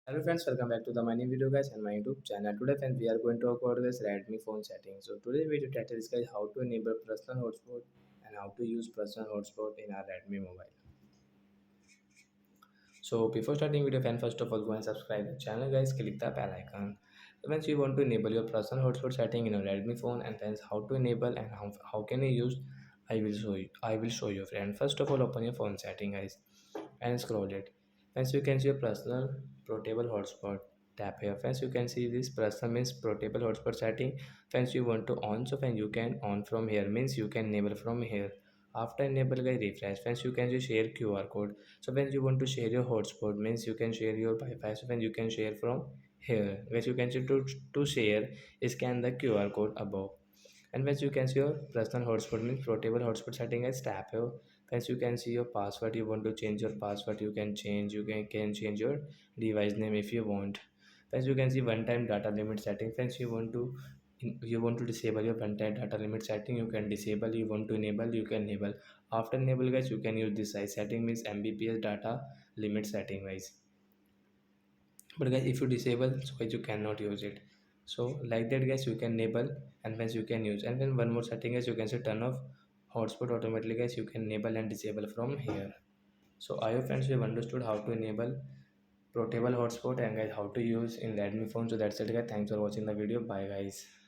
Hello friends, welcome back to the my new video guys and my YouTube channel. Today friends we are going to talk about this Redmi phone settings. So today video title is guys how to enable personal hotspot and how to use personal hotspot in our Redmi mobile. So before starting video fan, first of all go and subscribe the channel guys, click the bell icon. So once you want to enable your personal hotspot setting in your Redmi phone and friends how to enable and how can you use, I will show you friend. First of all open your phone setting guys and scroll it. Friends you can see your personal portable hotspot. Tap here friends you can see this personal means portable hotspot setting. Friends you want to on, so friends you can on from here means you can enable from here. After enable guys refresh friends you can just share QR code. So when you want to share your hotspot means you can share your Wi-Fi. So when you can share from here, when you can see to share, scan the QR code above. And when you can see your personal hotspot means portable hotspot setting as tap here. When you can see your password, you want to change your password, you can change. You can change your device name if you want. Friends, you can see one-time data limit setting. Friends, you want to disable your one-time data limit setting, you can disable. You want to enable, you can enable. After enable guys you can use this size setting means mbps data limit setting guys. But guys if you disable so guys you cannot use it. So like that guys you can enable and once you can use. And then one more setting is you can say turn off hotspot automatically guys, you can enable and disable from here. So I hope friends you have understood how to enable portable hotspot and guys how to use in Redmi phone. So that's it guys, thanks for watching the video, bye guys.